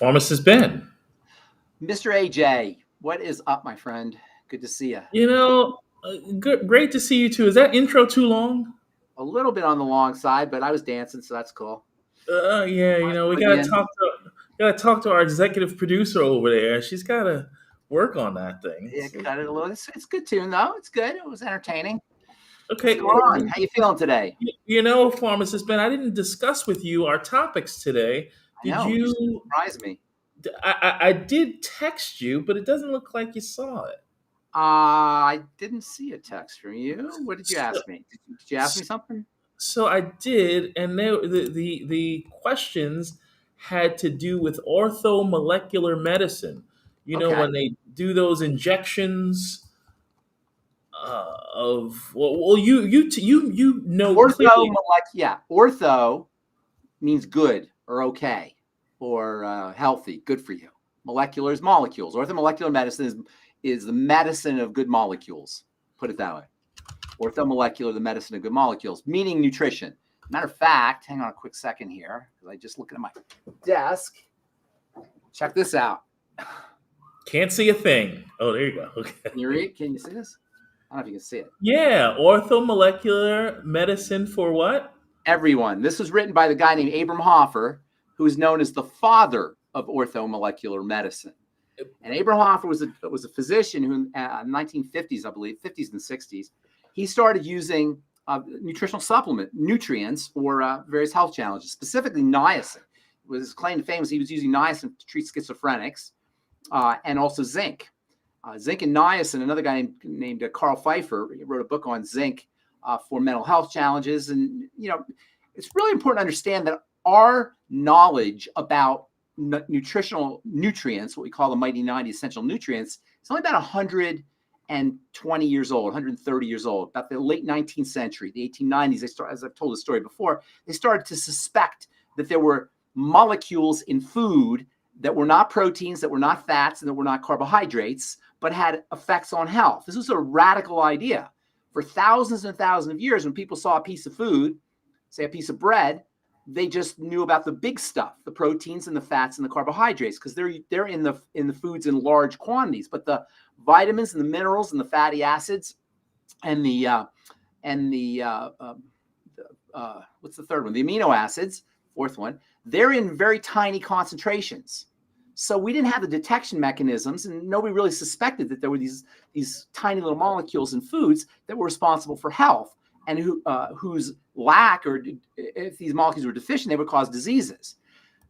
Pharmacist Ben. Mr. AJ, what is up, my friend? Good to see you. Great to see you too. Is that intro too long? A little bit on the long side, but I was dancing, so that's cool. Yeah, we gotta talk to our executive producer over there. She's gotta work on that thing. Yeah, cut it a little. It's good tune though. It's good. It was entertaining. What's Okay, going on? How you feeling today? Pharmacist Ben, I didn't discuss with you our topics today. I Did know. You you? surprised me. I did text you, but it doesn't look like you saw it. I didn't see a text from you. What did you So, ask me? Did you ask me something? so I did, and the questions had to do with orthomolecular medicine. Okay. When they do those injections of you know clearly. Ortho means good or okay or healthy, good for you. Molecular is molecules. Orthomolecular medicine is the medicine of good molecules. Put it that way. Orthomolecular, the medicine of good molecules, meaning nutrition. Matter of fact, hang on a quick second here, because I just looking at my desk. Check this out. Can't see a thing. Oh, there you go. Okay. Can you read? Can you see this? I don't know if you can see it. Yeah, orthomolecular medicine for what? Everyone. This was written by the guy named Abram Hoffer, who is known as the father of orthomolecular medicine. And Abram Hoffer was a physician who, in the 1950s, I believe, 50s and 60s, he started using nutritional supplement nutrients for various health challenges, specifically niacin. It was his claim to fame was he was using niacin to treat schizophrenics and also zinc. Zinc and niacin, another guy named Carl Pfeiffer wrote a book on zinc for mental health challenges. And, it's really important to understand that our knowledge about nutritional nutrients, what we call the mighty 90 essential nutrients, it's only about 120 years old, 130 years old. About the late 19th century, the 1890s, as I've told the story before, they started to suspect that there were molecules in food that were not proteins, that were not fats, and that were not carbohydrates, but had effects on health. This was a radical idea. For thousands and thousands of years, when people saw a piece of food, say a piece of bread, they just knew about the big stuff, the proteins and the fats and the carbohydrates, because they're in the foods in large quantities. But the vitamins and the minerals and the fatty acids and the what's the third one? The amino acids, fourth one, they're in very tiny concentrations. So we didn't have the detection mechanisms, and nobody really suspected that there were these tiny little molecules in foods that were responsible for health, and whose lack, or if these molecules were deficient, they would cause diseases.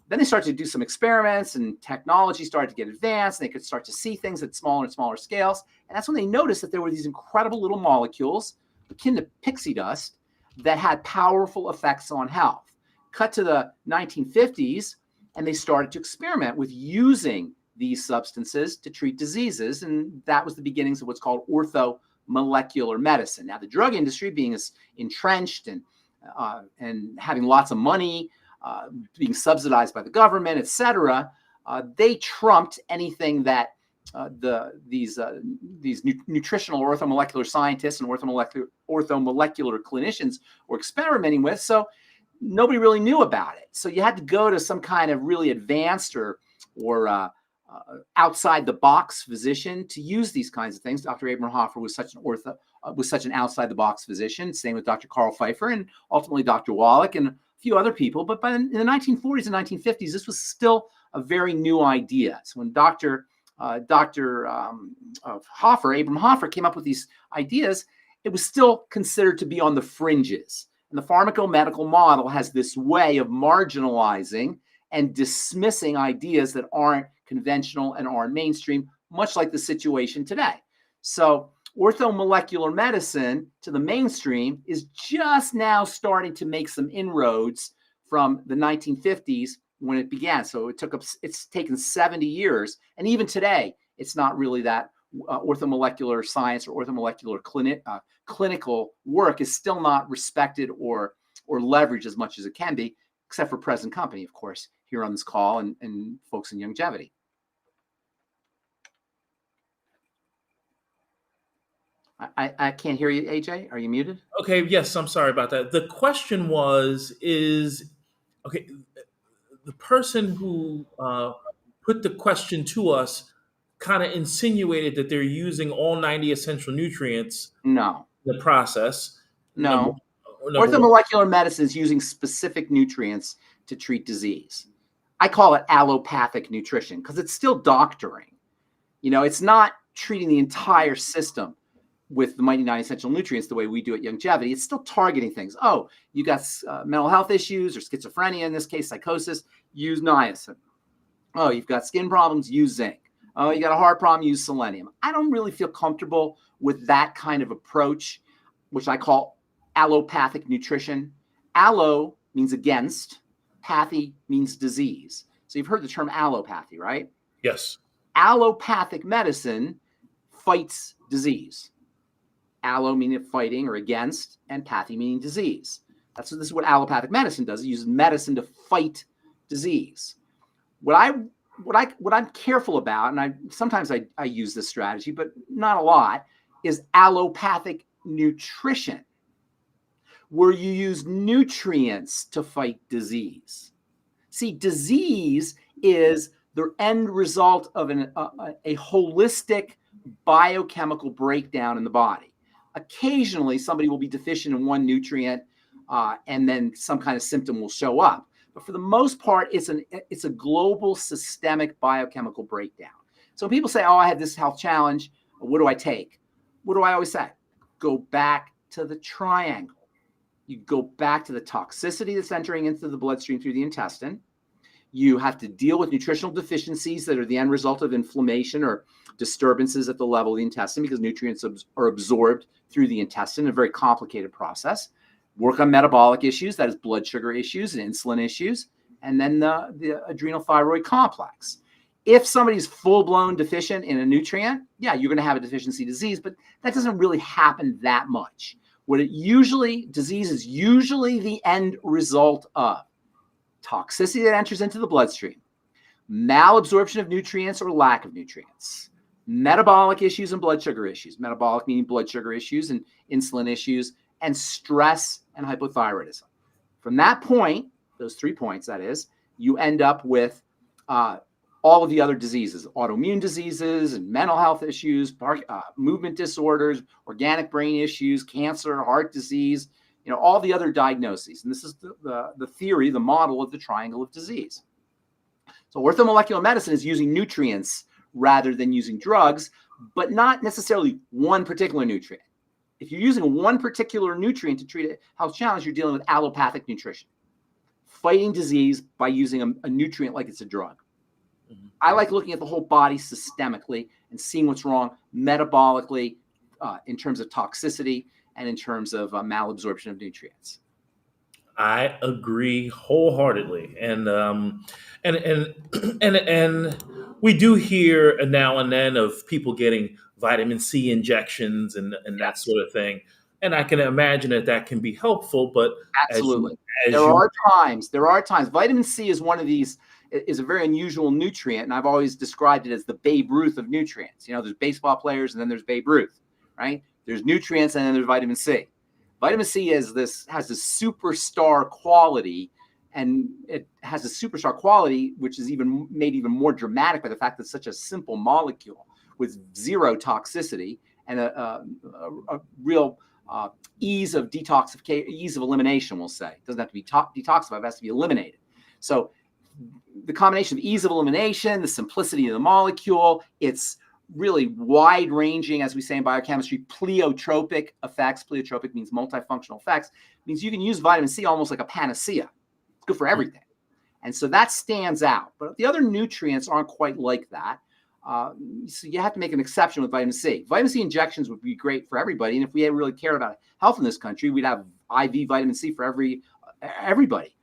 Then they started to do some experiments, and technology started to get advanced, and they could start to see things at smaller and smaller scales. And that's when they noticed that there were these incredible little molecules, akin to pixie dust, that had powerful effects on health. Cut to the 1950s, and they started to experiment with using these substances to treat diseases, and that was the beginnings of what's called orthomolecular medicine. Now, the drug industry, being as entrenched and having lots of money, being subsidized by the government, etc., they trumped anything that these nutritional orthomolecular scientists and orthomolecular clinicians were experimenting with. So nobody really knew about it. So you had to go to some kind of really advanced or outside the box physician to use these kinds of things. Dr. Abram Hoffer was such an outside the box physician. Same with Dr. Carl Pfeiffer and ultimately Dr. Wallach and a few other people. But in the 1940s and 1950s, this was still a very new idea. So when Dr. Hoffer, Abram Hoffer, came up with these ideas, it was still considered to be on the fringes. And the pharmacomedical model has this way of marginalizing and dismissing ideas that aren't conventional and aren't mainstream, much like the situation today. So orthomolecular medicine to the mainstream is just now starting to make some inroads from the 1950s when it began. So it's taken 70 years. And even today, it's not really that orthomolecular science or orthomolecular clinical work is still not respected or leveraged as much as it can be, except for present company, of course, here on this call and folks in longevity. I can't hear you, AJ. Are you muted? Okay, yes, I'm sorry about that. The question was, the person who put the question to us, kind of insinuated that they're using all 90 essential nutrients No, in the process. Number, no. number one. Orthomolecular medicine is using specific nutrients to treat disease. I call it allopathic nutrition because it's still doctoring. It's not treating the entire system with the mighty 9 essential nutrients the way we do at Longevity. It's still targeting things. Oh, you got mental health issues or schizophrenia, in this case, psychosis, use niacin. Oh, you've got skin problems, use zinc. Oh, you got a heart problem, use selenium. I don't really feel comfortable with that kind of approach, which I call allopathic nutrition. Allo means against, pathy means disease. So you've heard the term allopathy, right? Yes. Allopathic medicine fights disease. Allo meaning fighting or against, and pathy meaning disease. This is what allopathic medicine does. It uses medicine to fight disease. What I'm careful about, and sometimes I use this strategy, but not a lot, is allopathic nutrition, where you use nutrients to fight disease. See, disease is the end result of a holistic biochemical breakdown in the body. Occasionally, somebody will be deficient in one nutrient, and then some kind of symptom will show up. But for the most part, it's a global systemic biochemical breakdown. So when people say, oh, I had this health challenge, what do I take? What do I always say? Go back to the triangle. You go back to the toxicity that's entering into the bloodstream through the intestine. You have to deal with nutritional deficiencies that are the end result of inflammation or disturbances at the level of the intestine, because nutrients are absorbed through the intestine, a very complicated process. Work on metabolic issues, that is blood sugar issues and insulin issues, and then the adrenal thyroid complex. If somebody's full-blown deficient in a nutrient, yeah, you're going to have a deficiency disease, but that doesn't really happen that much. Disease is usually the end result of toxicity that enters into the bloodstream, malabsorption of nutrients or lack of nutrients, metabolic issues and blood sugar issues, metabolic meaning blood sugar issues and insulin issues, and stress and hypothyroidism. From that point, those 3 points, that is, you end up with all of the other diseases, autoimmune diseases and mental health issues, movement disorders, organic brain issues, cancer, heart disease, all the other diagnoses. And this is the theory, the model of the triangle of disease. So orthomolecular medicine is using nutrients rather than using drugs, but not necessarily one particular nutrient. If you're using one particular nutrient to treat a health challenge, you're dealing with allopathic nutrition, fighting disease by using a nutrient like it's a drug. Mm-hmm. I like looking at the whole body systemically and seeing what's wrong metabolically in terms of toxicity and in terms of malabsorption of nutrients. I agree wholeheartedly, and we do hear now and then of people getting vitamin C injections and that sort of thing, and I can imagine that can be helpful. But absolutely, there are times. Vitamin C is one of these. Is a very unusual nutrient, and I've always described it as the Babe Ruth of nutrients. There's baseball players, and then there's Babe Ruth, right? There's nutrients, and then there's vitamin C. Vitamin C has this superstar quality, and it has a superstar quality which is made even more dramatic by the fact that it's such a simple molecule with zero toxicity and a real ease of detoxification, ease of elimination. We'll say it doesn't have to be detoxified; it has to be eliminated. So the combination of ease of elimination, the simplicity of the molecule, it's really wide-ranging, as we say in biochemistry, pleiotropic effects. Pleiotropic means multifunctional effects. It means you can use vitamin C almost like a panacea. It's good for everything. And so that stands out. But the other nutrients aren't quite like that. So you have to make an exception with vitamin C. Vitamin C injections would be great for everybody. And if we really cared about health in this country, we'd have IV vitamin C for everybody.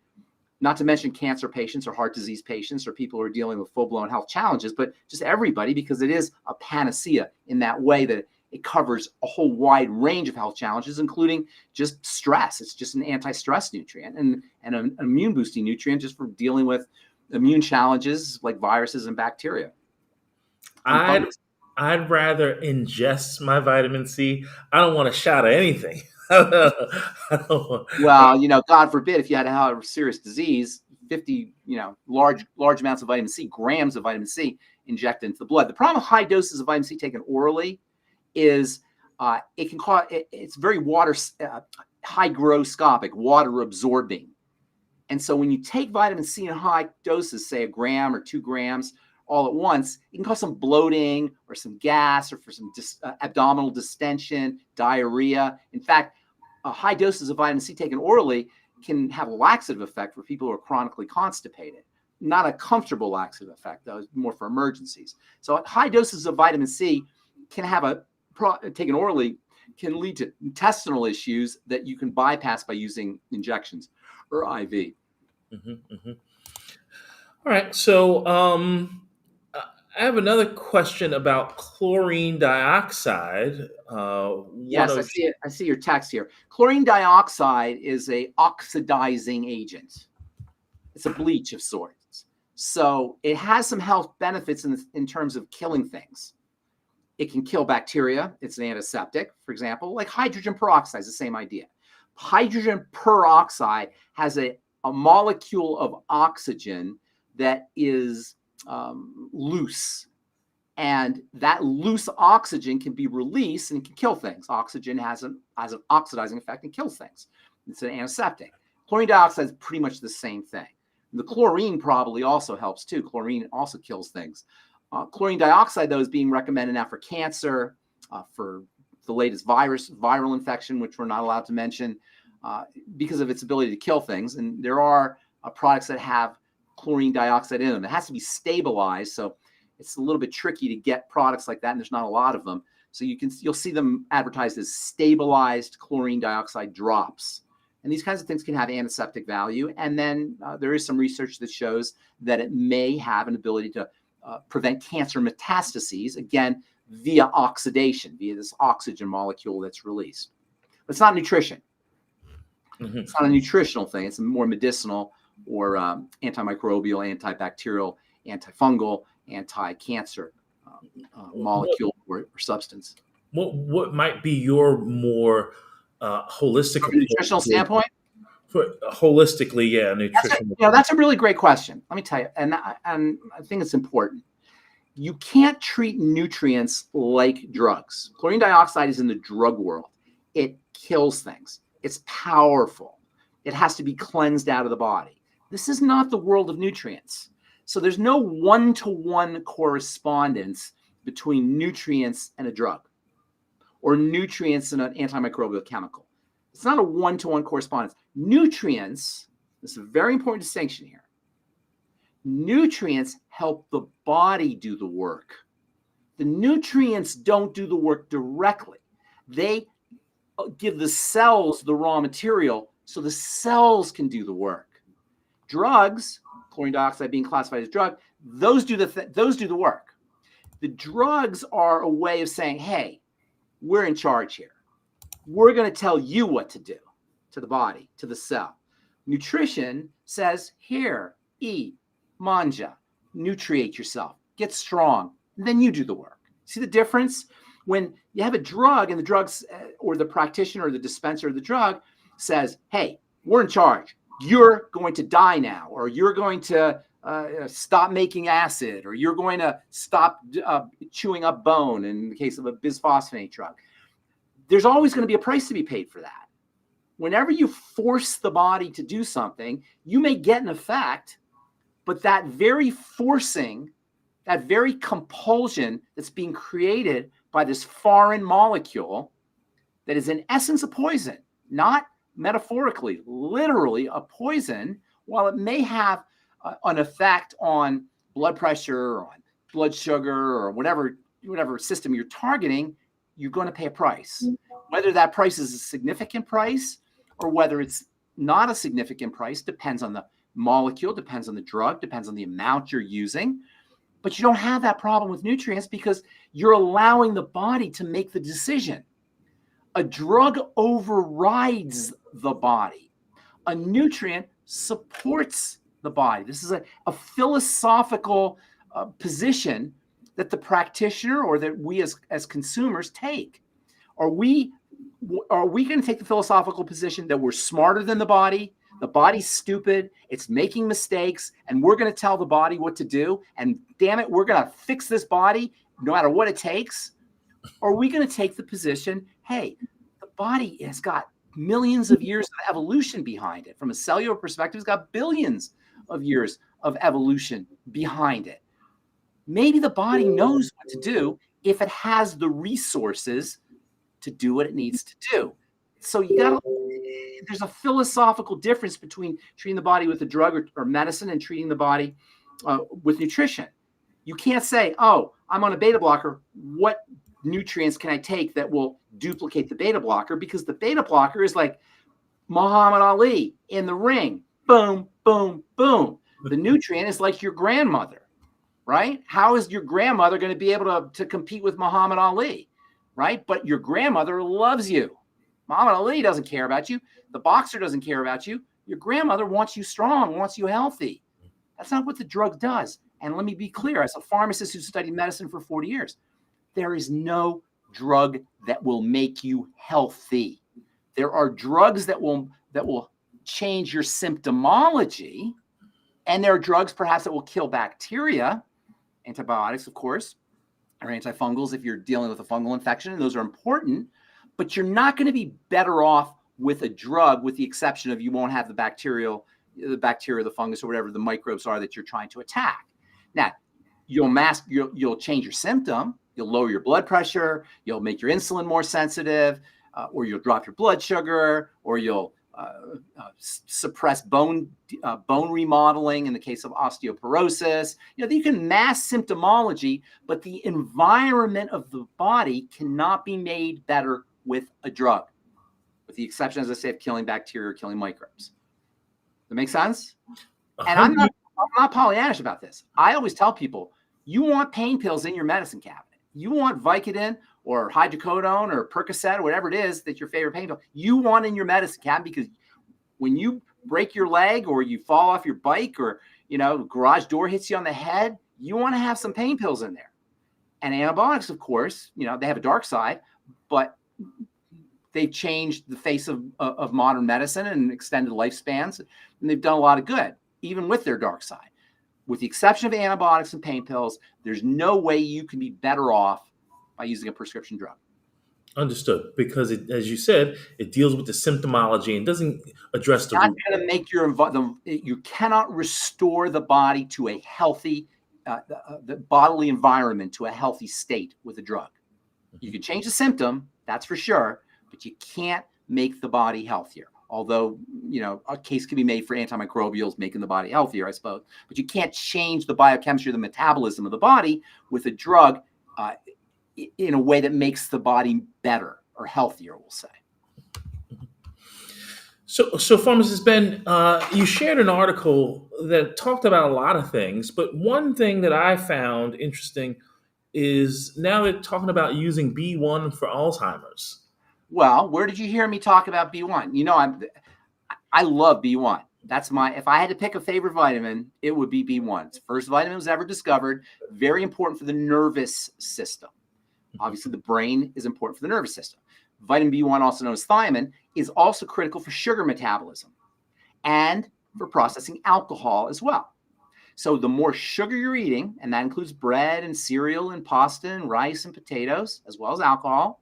Not to mention cancer patients or heart disease patients or people who are dealing with full-blown health challenges, but just everybody, because it is a panacea in that way that it covers a whole wide range of health challenges, including just stress. It's just an anti-stress nutrient and an immune-boosting nutrient just for dealing with immune challenges like viruses and bacteria. I'd rather ingest my vitamin C. I don't want a shot of anything. Well, God forbid, if you had to have a serious disease, 50, large amounts of vitamin C, grams of vitamin C injected into the blood. The problem with high doses of vitamin C taken orally is it can cause, it's very hygroscopic, water absorbing. And so when you take vitamin C in high doses, say a gram or 2 grams all at once, it can cause some bloating or some gas or for some abdominal distension, diarrhea. In fact, high doses of vitamin C taken orally can have a laxative effect for people who are chronically constipated. Not a comfortable laxative effect, though, more for emergencies. So high doses of vitamin C can have taken orally can lead to intestinal issues that you can bypass by using injections or IV. Mm-hmm, mm-hmm. All right. So I have another question about chlorine dioxide. Yes, I see it. I see your text here. Chlorine dioxide is a oxidizing agent. It's a bleach of sorts. So it has some health benefits in terms of killing things. It can kill bacteria. It's an antiseptic, for example, like hydrogen peroxide is the same idea. Hydrogen peroxide has a molecule of oxygen that is loose. And that loose oxygen can be released and can kill things. Oxygen has an oxidizing effect and kills things. It's an antiseptic. Chlorine dioxide is pretty much the same thing. And the chlorine probably also helps too. Chlorine also kills things. Chlorine dioxide, though, is being recommended now for cancer, for the latest viral infection, which we're not allowed to mention, because of its ability to kill things. And there are products that have chlorine dioxide in them. It has to be stabilized, so it's a little bit tricky to get products like that, and there's not a lot of them. So you'll see them advertised as stabilized chlorine dioxide drops. And these kinds of things can have antiseptic value. And then there is some research that shows that it may have an ability to prevent cancer metastases, again, via oxidation, via this oxygen molecule that's released. But it's not nutrition. Mm-hmm. It's not a nutritional thing. It's more medicinal or antimicrobial, antibacterial, antifungal, anti-cancer molecule or substance. What might be your more holistic from a nutritional standpoint? Holistically, yeah, nutrition. That's a really great question. Let me tell you, and I think it's important. You can't treat nutrients like drugs. Chlorine dioxide is in the drug world. It kills things. It's powerful. It has to be cleansed out of the body. This is not the world of nutrients. So there's no one-to-one correspondence between nutrients and a drug or nutrients and an antimicrobial chemical. It's not a one-to-one correspondence. Nutrients, this is a very important distinction here. Nutrients help the body do the work. The nutrients don't do the work directly. They give the cells the raw material so the cells can do the work. Drugs, chlorine dioxide being classified as drug, those do the work. The drugs are a way of saying, hey, we're in charge here. We're going to tell you what to do to the body, to the cell. Nutrition says, here, eat, manja, nutriate yourself, get strong, and then you do the work. See the difference? When you have a drug and the drugs or the practitioner or the dispenser of the drug says, hey, we're in charge. You're going to die now, or you're going to stop making acid, or you're going to stop chewing up bone in the case of a bisphosphonate drug. There's always going to be a price to be paid for that. Whenever you force the body to do something, you may get an effect, but that very forcing, that very compulsion that's being created by this foreign molecule that is in essence a poison, not metaphorically, literally a poison, while it may have an effect on blood pressure or on blood sugar or whatever system you're targeting, you're going to pay a price. Whether that price is a significant price or whether it's not a significant price depends on the molecule, depends on the drug, depends on the amount you're using. But you don't have that problem with nutrients because you're allowing the body to make the decision. A drug overrides the body. A nutrient supports the body. This is a philosophical position that the practitioner or that we as consumers take. Are we going to take the philosophical position that we're smarter than the body, The body's stupid. It's making mistakes, and we're going to tell the body what to do. And damn it, we're going to fix this body no matter what it takes. Or are we going to take the position, hey, the body has got millions of years of evolution behind it. From a cellular perspective, it's got billions of years of evolution behind it. Maybe the body knows what to do if it has the resources to do what it needs to do. So there's a philosophical difference between treating the body with a drug or medicine and treating the body with nutrition. You can't say, oh, I'm on a beta blocker. What nutrients can I take that will duplicate the beta blocker? Because the beta blocker is like Muhammad Ali in the ring. Boom, boom, boom. The nutrient is like your grandmother, right? How is your grandmother going to be able to compete with Muhammad Ali, right? But your grandmother loves you. Muhammad Ali doesn't care about you. The boxer doesn't care about you. Your grandmother wants you strong, wants you healthy. That's not what the drug does. And let me be clear, as a pharmacist who studied medicine for 40 years, there is no drug that will make you healthy. There are drugs that will change your symptomology, and there are drugs perhaps that will kill bacteria, antibiotics, of course, or antifungals if you're dealing with a fungal infection, and those are important, but you're not going to be better off with a drug, with the exception of you won't have the bacteria, the fungus, or whatever the microbes are that you're trying to attack. Now, you'll change your symptom. You'll lower your blood pressure. You'll make your insulin more sensitive, or you'll drop your blood sugar, or you'll suppress bone remodeling in the case of osteoporosis. You can mask symptomology, but the environment of the body cannot be made better with a drug, with the exception, as I say, of killing bacteria or killing microbes. Does that make sense? And I'm not Pollyannish about this. I always tell people, you want pain pills in your medicine cabinet. You want Vicodin or hydrocodone or Percocet or whatever it is that's your favorite pain pill. You want in your medicine cabinet, because when you break your leg or you fall off your bike or the garage door hits you on the head, you want to have some pain pills in there. And antibiotics, of course, they have a dark side, but they've changed the face of modern medicine and extended lifespans, and they've done a lot of good, even with their dark side. With the exception of antibiotics and pain pills, there's no way you can be better off by using a prescription drug. Understood. Because as you said, it deals with the symptomology and doesn't address the root. Not going to make you cannot restore the body to a healthy, the bodily environment to a healthy state with a drug. You can change the symptom, that's for sure, but you can't make the body healthier. Although, a case can be made for antimicrobials making the body healthier, I suppose. But you can't change the biochemistry, the metabolism of the body with a drug in a way that makes the body better or healthier, we'll say. So Pharmacist Ben, you shared an article that talked about a lot of things, but one thing that I found interesting is now they're talking about using B1 for Alzheimer's. Well, where did you hear me talk about B1? I love B1. If I had to pick a favorite vitamin, it would be B1. It's the first vitamin was ever discovered. Very important for the nervous system. Obviously, the brain is important for the nervous system. Vitamin B1, also known as thiamine, is also critical for sugar metabolism and for processing alcohol as well. So the more sugar you're eating, and that includes bread and cereal and pasta and rice and potatoes, as well as alcohol,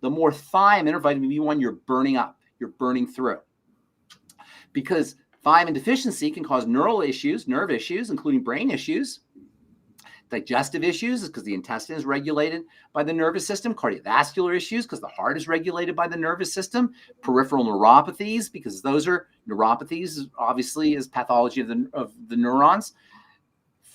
the more thiamine or vitamin B1 you're burning up, you're burning through. Because thiamine deficiency can cause nerve issues, including brain issues, digestive issues, because the intestine is regulated by the nervous system, cardiovascular issues, because the heart is regulated by the nervous system, peripheral neuropathies, because those are neuropathies, obviously, is pathology of the neurons.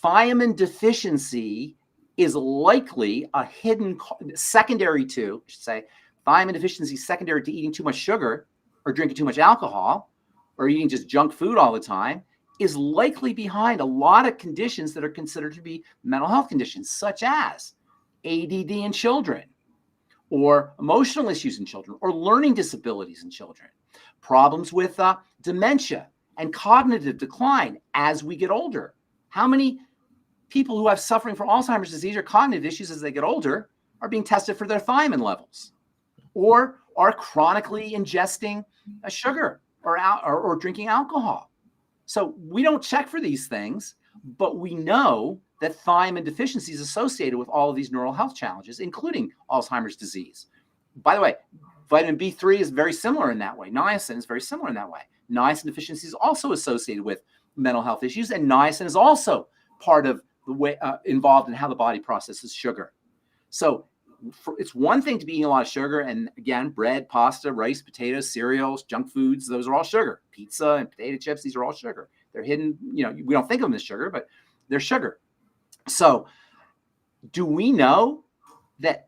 Thiamine deficiency is likely a hidden secondary to, I should say, thiamine deficiency secondary to eating too much sugar or drinking too much alcohol or eating just junk food all the time, is likely behind a lot of conditions that are considered to be mental health conditions, such as ADD in children, or emotional issues in children, or learning disabilities in children, problems with dementia and cognitive decline as we get older. How many people who have suffering from Alzheimer's disease or cognitive issues as they get older are being tested for their thiamine levels, or are chronically ingesting sugar or drinking alcohol. So we don't check for these things, but we know that thiamine deficiency is associated with all of these neural health challenges, including Alzheimer's disease. By the way, vitamin B3 is very similar in that way. Niacin is very similar in that way. Niacin deficiency is also associated with mental health issues, and niacin is also part of the way involved in how the body processes sugar. So it's one thing to be eating a lot of sugar, and again, bread, pasta, rice, potatoes, cereals, junk foods, those are all sugar. Pizza and potato chips, these are all sugar. They're hidden, we don't think of them as sugar, but they're sugar. So do we know that,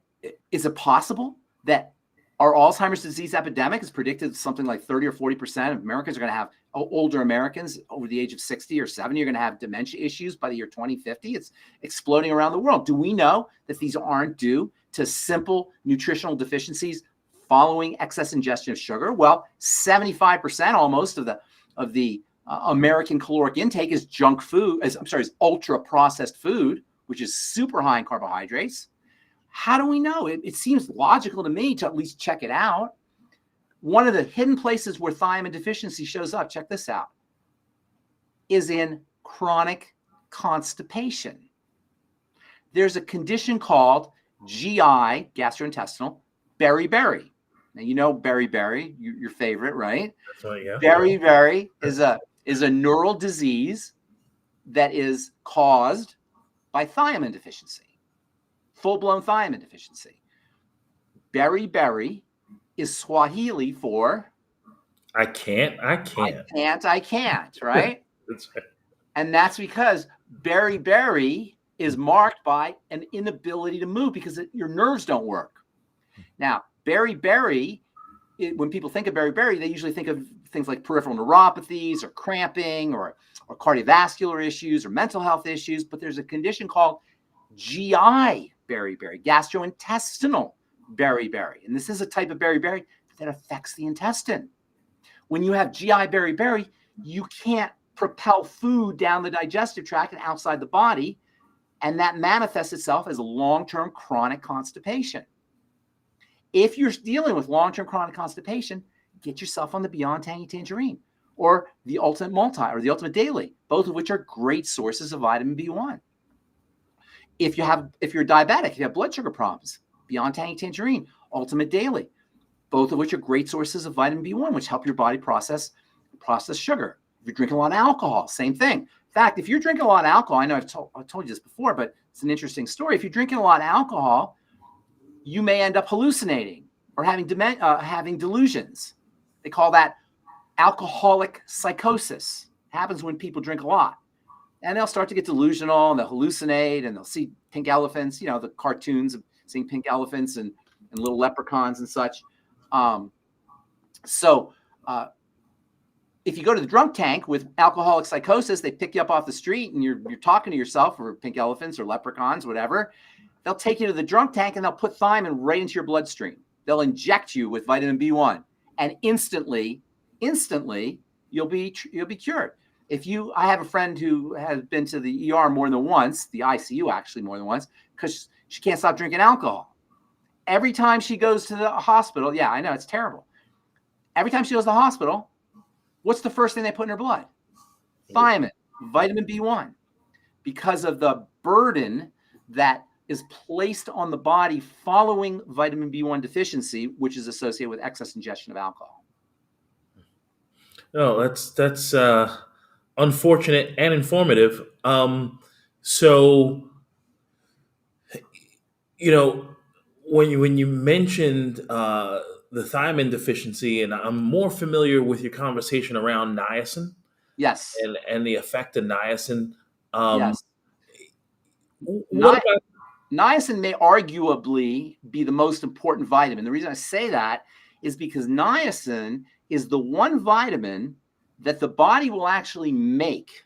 is it possible that our Alzheimer's disease epidemic is predicted something like 30 or 40% of Americans are going to have, older Americans over the age of 60 or 70 are going to have dementia issues by the year 2050. It's exploding around the world. Do we know that these aren't due to simple nutritional deficiencies following excess ingestion of sugar? Well, 75% almost of the American caloric intake is junk food, is ultra processed food, which is super high in carbohydrates. How do we know? It seems logical to me to at least check it out. One of the hidden places where thiamine deficiency shows up, check this out, is in chronic constipation. There's a condition called GI, gastrointestinal, beriberi. Now, you know beriberi, your favorite, right? That's right, yeah. Beriberi is a neural disease that is caused by thiamine deficiency. Full-blown thiamine deficiency. Beriberi is Swahili for I can't, right? That's right. And that's because beriberi is marked by an inability to move because your nerves don't work. Now, beriberi, when people think of beriberi, they usually think of things like peripheral neuropathies or cramping or cardiovascular issues or mental health issues, but there's a condition called GI beriberi, gastrointestinal beriberi. And this is a type of beriberi that affects the intestine. When you have GI beriberi, you can't propel food down the digestive tract and outside the body, and that manifests itself as long-term chronic constipation. If you're dealing with long-term chronic constipation, get yourself on the Beyond Tangy Tangerine or the Ultimate Multi or the Ultimate Daily, both of which are great sources of vitamin B1. If you're diabetic, you have blood sugar problems, Beyond Tangy Tangerine, Ultimate Daily, both of which are great sources of vitamin B1, which help your body process sugar. If you're drinking a lot of alcohol, same thing. In fact, if you're drinking a lot of alcohol, I know I've told you this before, but it's an interesting story. If you're drinking a lot of alcohol, you may end up hallucinating or having delusions. They call that alcoholic psychosis. It happens when people drink a lot. And they'll start to get delusional and they'll hallucinate and they'll see pink elephants, the cartoons of seeing pink elephants and little leprechauns and such. If you go to the drunk tank with alcoholic psychosis, they pick you up off the street and you're talking to yourself or pink elephants or leprechauns, whatever. They'll take you to the drunk tank and they'll put thiamine right into your bloodstream. They'll inject you with vitamin B1 and instantly you'll be cured. I have a friend who has been to the ER more than once, the ICU actually more than once, because she can't stop drinking alcohol. Every time she goes to the hospital, yeah, I know, it's terrible. Every time she goes to the hospital, what's the first thing they put in her blood? Thiamine, vitamin B1, because of the burden that is placed on the body following vitamin B1 deficiency, which is associated with excess ingestion of alcohol. No, that's unfortunate and informative. So, when you mentioned the thiamine deficiency, and I'm more familiar with your conversation around niacin. Yes. And the effect of niacin. Yes. What about niacin may arguably be the most important vitamin. The reason I say that is because niacin is the one vitamin that the body will actually make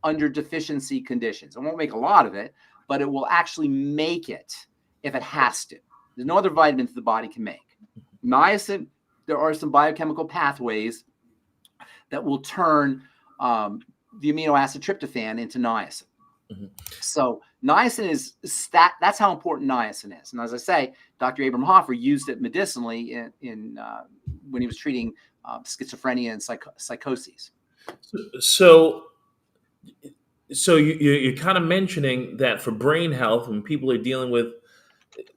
under deficiency conditions. It won't make a lot of it, but it will actually make it if it has to. There's no other vitamins the body can make. Niacin, there are some biochemical pathways that will turn the amino acid tryptophan into niacin. Mm-hmm. So niacin that's how important niacin is. And as I say, Dr. Abram Hoffer used it medicinally in when he was treating schizophrenia and psychoses. So, you're kind of mentioning that for brain health, when people are dealing with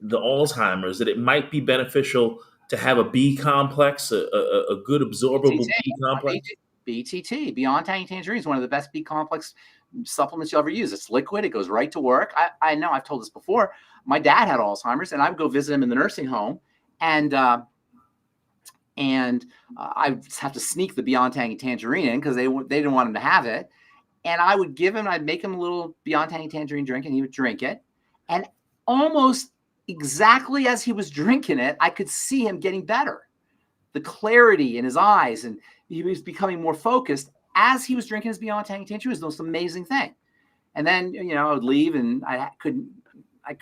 the Alzheimer's, that it might be beneficial to have a B complex, a good absorbable B complex. BTT, Beyond Tangy Tangerine, is one of the best B complex supplements you'll ever use. It's liquid. It goes right to work. I know I've told this before. My dad had Alzheimer's, and I would go visit him in the nursing home, and I have to sneak the Beyond Tangy Tangerine in because they didn't want him to have it. And I would I'd make him a little Beyond Tangy Tangerine drink, and he would drink it. And almost exactly as he was drinking it, I could see him getting better. The clarity in his eyes, and he was becoming more focused as he was drinking his Beyond Tangy Tangerine. It was the most amazing thing. And then, I would leave, and I couldn't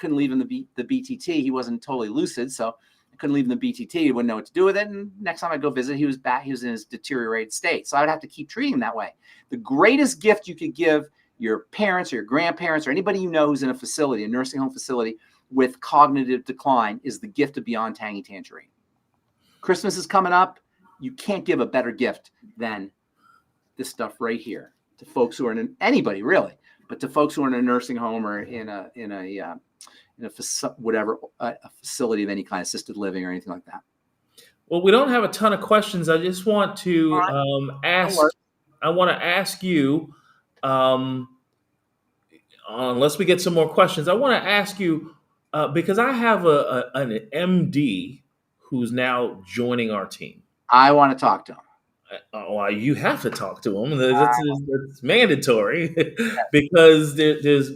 leave him the BTT. He wasn't totally lucid, so I couldn't leave him the BTT. He wouldn't know what to do with it. And next time I go visit, he was back. He was in his deteriorated state. So I would have to keep treating him that way. The greatest gift you could give your parents or your grandparents or anybody you know who's in a facility, a nursing home facility with cognitive decline, is the gift of Beyond Tangy Tangerine. Christmas is coming up. You can't give a better gift than this stuff right here to folks who are in anybody really, but to folks who are in a nursing home or in a facility of any kind, assisted living or anything like that. Well, we don't have a ton of questions. I just want to ask. I want to ask you, unless we get some more questions, I want to ask you because I have an MD who's now joining our team. I want to talk to him. Well, you have to talk to him. It's mandatory because there's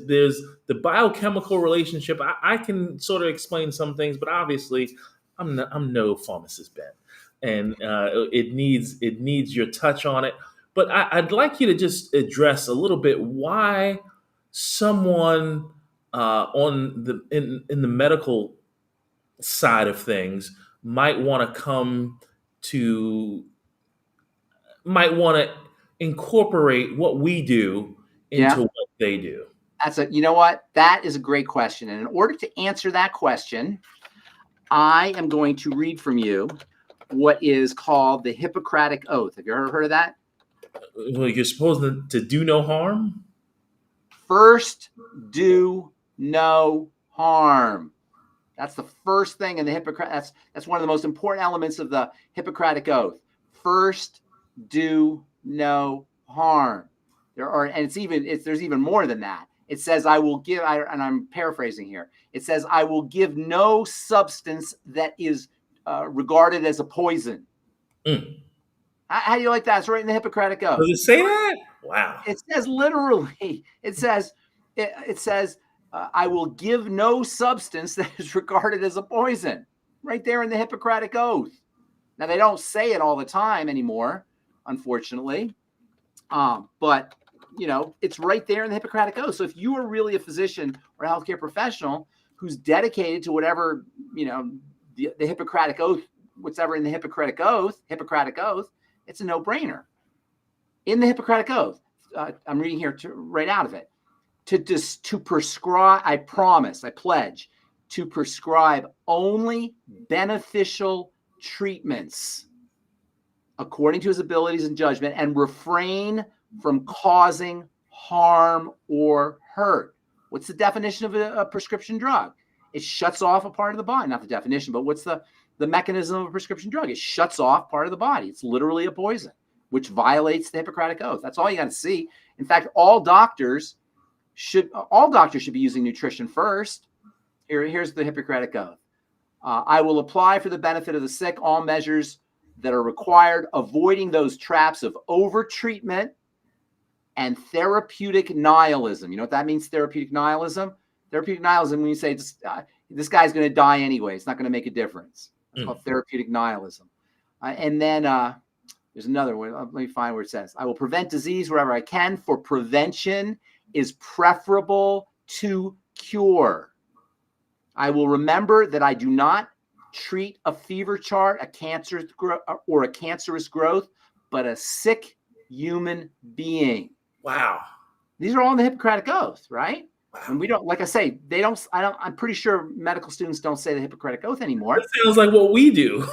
the biochemical relationship. I can sort of explain some things, but obviously I'm no pharmacist, Ben, and it needs your touch on it. But I'd like you to just address a little bit why someone in the medical side of things might want to incorporate what we do into what they do. You know what? That is a great question. And in order to answer that question, I am going to read from you what is called the Hippocratic Oath. Have you ever heard of that? Well, you're supposed to do no harm? First, do no harm. That's the first thing in the Hippocratic. That's one of the most important elements of the Hippocratic Oath. First, do no harm. There's even more than that. It says, I will give, and I'm paraphrasing here. It says, I will give no substance that is regarded as a poison. How do you like that? It's right in the Hippocratic Oath. Does it say that? Wow. It says literally, it says, I will give no substance that is regarded as a poison. Right there in the Hippocratic Oath. Now, they don't say it all the time anymore, unfortunately. But, it's right there in the Hippocratic Oath. So if you are really a physician or a healthcare professional who's dedicated to whatever, the Hippocratic Oath, whatever in the Hippocratic Oath, it's a no-brainer. In the Hippocratic Oath, I'm reading here right out of it, to prescribe, I pledge to prescribe only beneficial treatments according to his abilities and judgment, and refrain from causing harm or hurt. What's the definition of a prescription drug? It shuts off a part of the body. Not the definition, but what's the mechanism of a prescription drug? It shuts off part of the body. It's literally a poison, which violates the Hippocratic Oath. That's all you got to see. In fact, all doctors should be using nutrition first. Here's the Hippocratic Oath. I will apply for the benefit of the sick all measures that are required, avoiding those traps of overtreatment and therapeutic nihilism. You know what that means, therapeutic nihilism? Therapeutic nihilism, when you say this guy's going to die anyway, it's not going to make a difference. It's called therapeutic nihilism. And then there's another one. Let me find where it says, I will prevent disease wherever I can, for prevention is preferable to cure. I will remember that I do not treat a fever chart, a cancerous growth, but a sick human being. Wow. These are all in the Hippocratic Oath, right? And we don't, like I say, they don't, I'm pretty sure medical students don't say the Hippocratic Oath That anymore, sounds like what we do.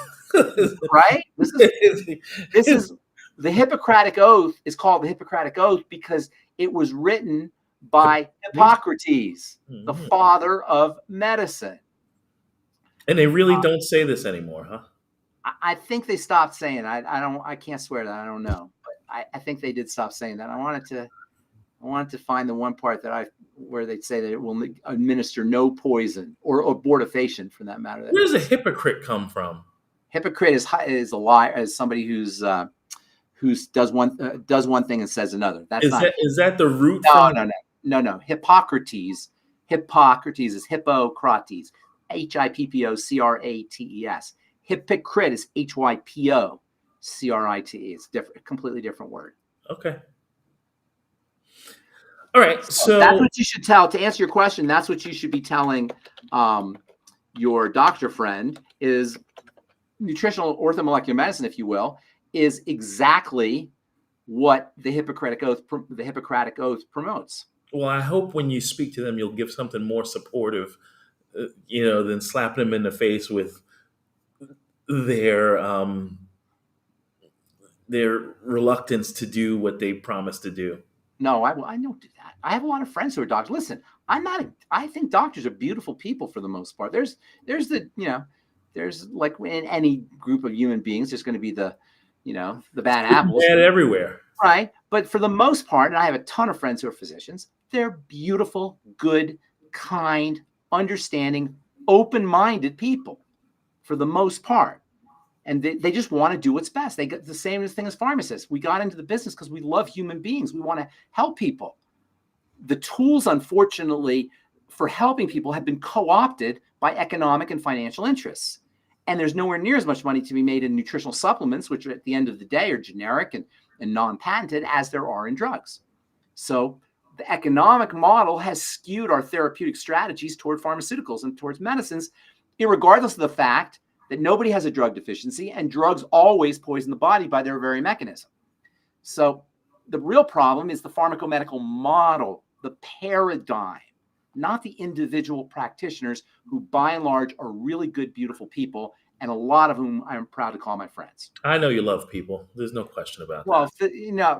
right? This is the Hippocratic Oath is called the Hippocratic Oath because it was written by Hippocrates, the father of medicine. And they really don't say this anymore, huh? I think they stopped saying. I can't swear that I don't know, but I think they did stop saying that. I wanted to find the one part where they'd say that it will administer no poison or abortifacient, for that matter. Where does a hypocrite come from? Hypocrite is a liar, as somebody who does one thing and says another. Is that the root? No. Hippocrates is Hippocrates, Hippocrates. Hypocrite is Hypocrite. It's different, completely different word. Okay. All right. So that's what you should tell. To answer your question, that's what you should be telling your doctor friend is nutritional orthomolecular medicine, if you will, is exactly what the Hippocratic Oath promotes. Well, I hope when you speak to them, you'll give something more supportive, than slapping them in the face with their reluctance to do what they promised to do. No, I don't do that. I have a lot of friends who are doctors. Listen, I think doctors are beautiful people for the most part. There's like in any group of human beings, there's going to be the bad apples. Bad everywhere. Right. But for the most part, and I have a ton of friends who are physicians, they're beautiful, good, kind, understanding, open-minded people for the most part. And they just want to do what's best. They get the same thing as pharmacists. We got into the business because we love human beings. We want to help people. The tools, unfortunately, for helping people have been co-opted by economic and financial interests. And there's nowhere near as much money to be made in nutritional supplements, which at the end of the day are generic and non-patented, as there are in drugs. So the economic model has skewed our therapeutic strategies toward pharmaceuticals and towards medicines, irregardless of the fact that nobody has a drug deficiency and drugs always poison the body by their very mechanism. So the real problem is the pharmacomedical model, the paradigm, not the individual practitioners who by and large are really good, beautiful people, and a lot of whom I'm proud to call my friends. I know you love people. There's no question about that. Well,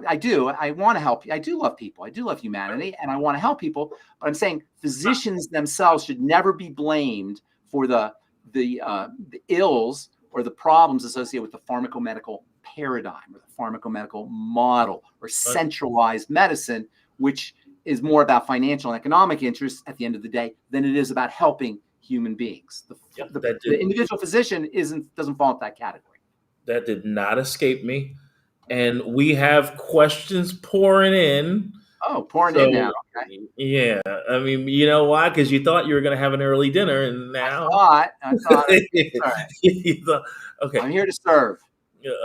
I do. I want to help you. I do love people. I do love humanity, and I want to help people. But I'm saying physicians themselves should never be blamed for the ills or the problems associated with the pharmacomedical paradigm or the pharmacomedical model or centralized medicine, which is more about financial and economic interests at the end of the day than it is about helping human beings. The individual physician doesn't fall into that category. That did not escape me. And we have questions pouring in. Oh, pouring in now. Okay. Yeah. I mean, you know why? Because you thought you were going to have an early dinner, and now I thought all right. Okay. I'm here to serve.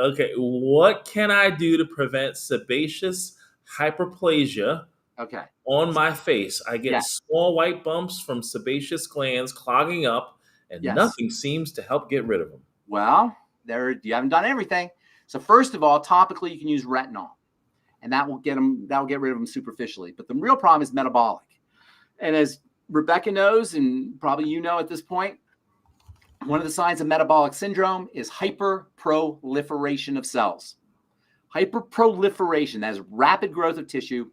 Okay. What can I do to prevent sebaceous hyperplasia? Okay. On my face, I get small white bumps from sebaceous glands clogging up, and nothing seems to help get rid of them. Well, you haven't done everything. So first of all, topically, you can use retinol, and that will get rid of them superficially. But the real problem is metabolic. And as Rebecca knows, and probably you know at this point, one of the signs of metabolic syndrome is hyperproliferation of cells. Hyperproliferation, that is rapid growth of tissue,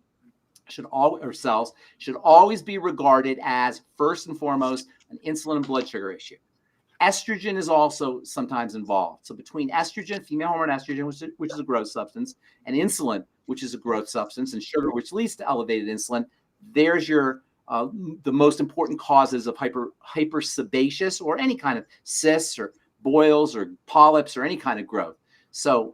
cells should always be regarded as first and foremost an insulin and blood sugar issue. Estrogen is also sometimes involved. So between estrogen, female hormone estrogen, which is a growth substance, and insulin, which is a growth substance, and sugar, which leads to elevated insulin, there's your the most important causes of hypersebaceous or any kind of cysts or boils or polyps or any kind of growth. So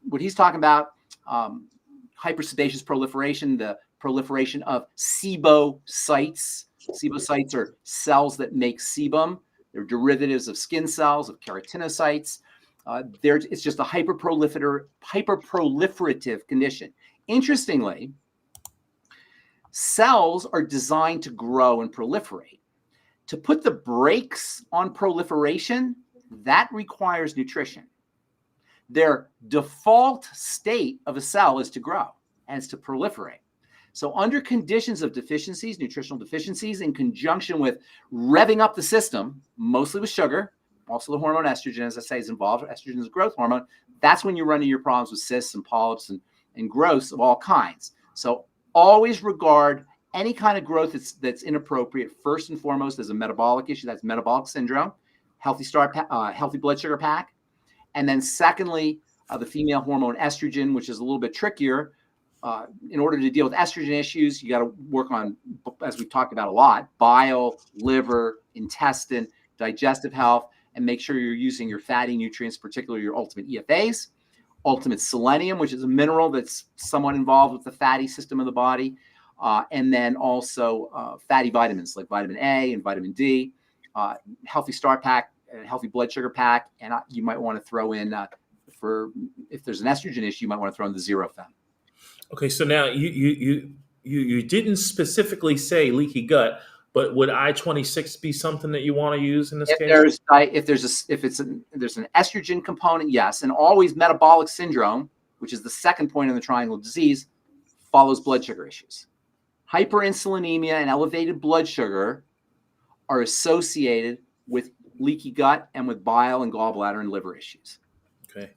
what he's talking about, hypersebaceous proliferation, the proliferation of sebocytes. Sebocytes are cells that make sebum. They're derivatives of skin cells, of keratinocytes. It's just a hyperproliferative condition. Interestingly, cells are designed to grow and proliferate. To put the brakes on proliferation, that requires nutrition. Their default state of a cell is to grow and it's to proliferate. So under conditions of deficiencies, nutritional deficiencies, in conjunction with revving up the system, mostly with sugar, also the hormone estrogen, as I say, is involved. Estrogen is a growth hormone. That's when you run into your problems with cysts and polyps and growths of all kinds. So always regard any kind of growth that's inappropriate first and foremost as a metabolic issue. That's metabolic syndrome, healthy blood sugar pack. And then secondly, the female hormone estrogen, which is a little bit trickier. In order to deal with estrogen issues, you got to work on, as we've talked about a lot, bile, liver, intestine, digestive health, and make sure you're using your fatty nutrients, particularly your ultimate EFAs, ultimate selenium, which is a mineral that's somewhat involved with the fatty system of the body, and then also fatty vitamins like vitamin A and vitamin D, healthy start pack, healthy blood sugar pack, and you might want to throw in, if there's an estrogen issue, you might want to throw in the Zerofem. Okay, so now you didn't specifically say leaky gut, but would I-26 be something that you want to use in this case? There's an estrogen component, yes, and always metabolic syndrome, which is the second point in the triangle disease, follows blood sugar issues. Hyperinsulinemia and elevated blood sugar are associated with leaky gut and with bile and gallbladder and liver issues. Okay.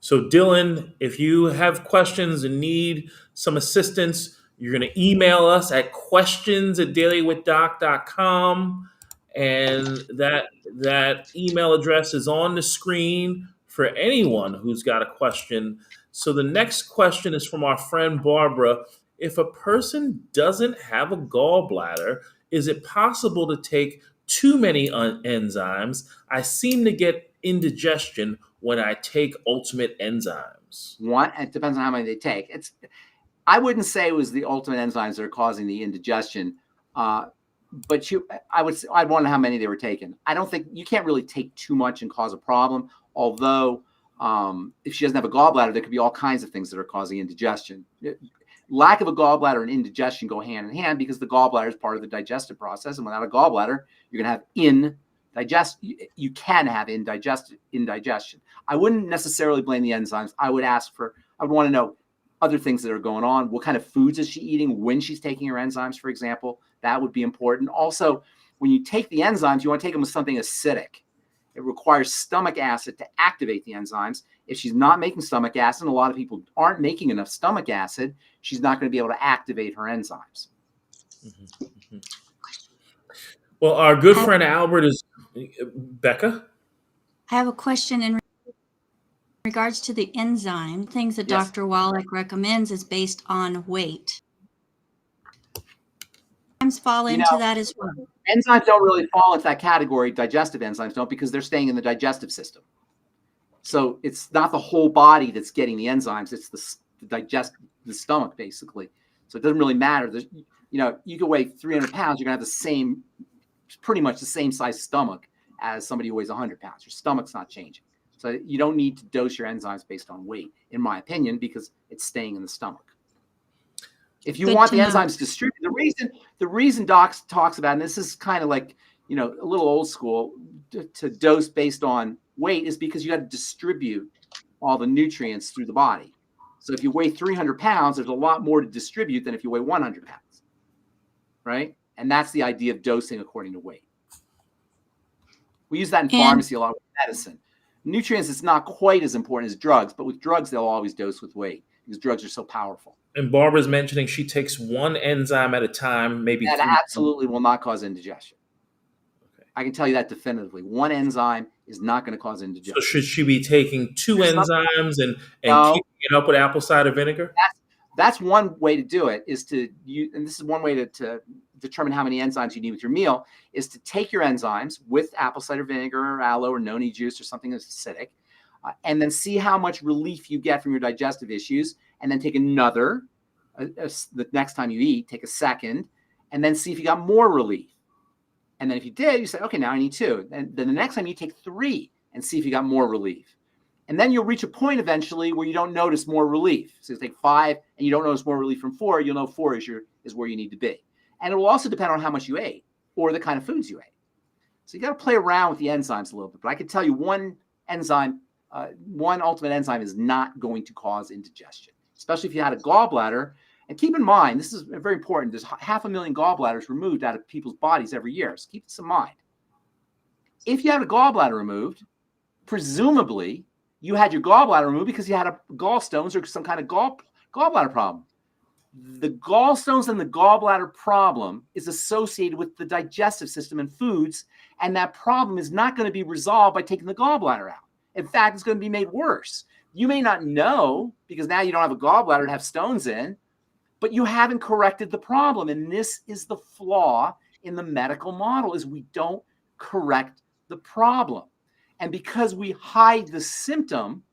So Dylan, if you have questions and need some assistance, you're going to email us at questions@dailywithdoc.com. And that email address is on the screen for anyone who's got a question. So the next question is from our friend Barbara. If a person doesn't have a gallbladder, is it possible to take too many enzymes? I seem to get indigestion when I take ultimate enzymes. It depends on how many they take. I wouldn't say it was the ultimate enzymes that are causing the indigestion, but I'd wonder how many they were taking. I don't think you can't really take too much and cause a problem. Although, if she doesn't have a gallbladder, there could be all kinds of things that are causing indigestion. Lack of a gallbladder and indigestion go hand in hand because the gallbladder is part of the digestive process, and without a gallbladder, you're going to have you can have indigestion. I wouldn't necessarily blame the enzymes. I would want to know other things that are going on. What kind of foods is she eating when she's taking her enzymes, for example? That would be important. Also, when you take the enzymes, you want to take them with something acidic. It requires stomach acid to activate the enzymes. If she's not making stomach acid, and a lot of people aren't making enough stomach acid, she's not going to be able to activate her enzymes. Mm-hmm. Mm-hmm. Well, our good friend Albert is Becca. I have a question in regards to the enzyme. Things that Yes. Dr. Wallach recommends is based on weight. Enzymes fall into that as well. Enzymes don't really fall into that category. Digestive enzymes don't, because they're staying in the digestive system. So it's not the whole body that's getting the enzymes. It's the stomach, basically. So it doesn't really matter. You can weigh 300 pounds. You're going to have pretty much the same size stomach as somebody who weighs 100 pounds. Your stomach's not changing. So you don't need to dose your enzymes based on weight, in my opinion, because it's staying in the stomach. If you want the enzymes distributed, the reason Doc talks about, and this is kind of like, a little old school, to dose based on weight, is because you got to distribute all the nutrients through the body. So if you weigh 300 pounds, there's a lot more to distribute than if you weigh 100 pounds, right? And that's the idea of dosing according to weight. We use that in pharmacy a lot with medicine. Nutrients is not quite as important as drugs, but with drugs, they'll always dose with weight because drugs are so powerful. And Barbara's mentioning she takes one enzyme at a time, maybe. That absolutely will not cause indigestion. Okay. I can tell you that definitively. One enzyme is not going to cause indigestion. So should she be taking two enzymes and keeping it up with apple cider vinegar? That's one way to do it, is to use, and this is one way to determine how many enzymes you need with your meal, is to take your enzymes with apple cider vinegar or aloe or noni juice or something that's acidic, and then see how much relief you get from your digestive issues, and then take another, the next time you eat, take a second, and then see if you got more relief. And then if you did, you say, okay, now I need two. And then the next time you take three and see if you got more relief. And then you'll reach a point eventually where you don't notice more relief. So you take 5 and you don't notice more relief from 4, you'll know 4 is where you need to be. And it will also depend on how much you ate or the kind of foods you ate. So you got to play around with the enzymes a little bit. But I can tell you one ultimate enzyme is not going to cause indigestion, especially if you had a gallbladder. And keep in mind, this is very important. There's 500,000 gallbladders removed out of people's bodies every year. So keep this in mind. If you had a gallbladder removed, presumably you had your gallbladder removed because you had a gallstones or some kind of gallbladder problem. The gallstones and the gallbladder problem is associated with the digestive system and foods, and that problem is not going to be resolved by taking the gallbladder out. In fact, it's going to be made worse. You may not know because now you don't have a gallbladder to have stones in, but you haven't corrected the problem. And this is the flaw in the medical model, is we don't correct the problem. And because we hide the symptom,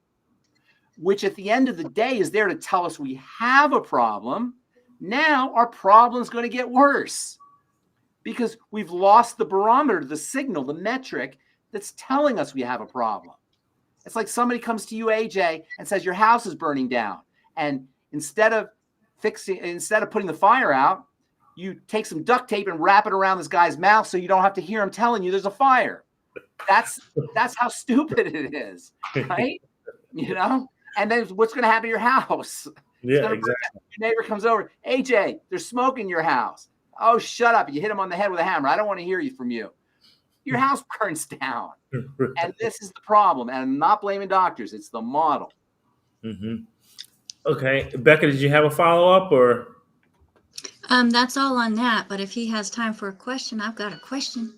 which at the end of the day is there to tell us we have a problem, now our problem is going to get worse because we've lost the barometer, the signal, the metric that's telling us we have a problem. It's like somebody comes to you, AJ, and says your house is burning down. And instead of putting the fire out, you take some duct tape and wrap it around this guy's mouth so you don't have to hear him telling you there's a fire. That's how stupid it is, right? You know? And then what's going to happen to your house? Yeah, exactly. Your neighbor comes over. AJ, there's smoke in your house. Oh, shut up. You hit him on the head with a hammer. I don't want to hear you from you. Your house burns down. And this is the problem. And I'm not blaming doctors. It's the model. Mm-hmm. Okay. Becca, did you have a follow-up or? That's all on that. But if he has time for a question, I've got a question.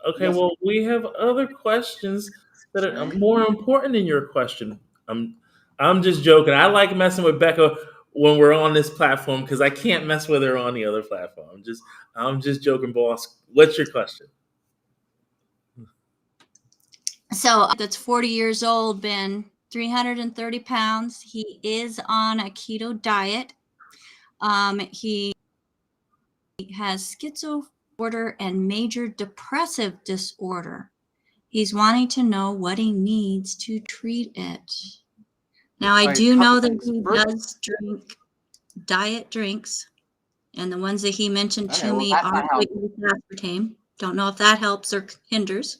Okay. Yes. Well, we have other questions that are more important than your question. I'm just joking. I like messing with Becca when we're on this platform because I can't mess with her on the other platform. I'm just joking, boss. What's your question? So that's 40 years old, Ben, 330 pounds. He is on a keto diet. He has schizoid disorder and major depressive disorder. He's wanting to know what he needs to treat it. Now, I do know that he does drink diet drinks, and the ones that he mentioned to me are with aspartame. Don't know if that helps or hinders.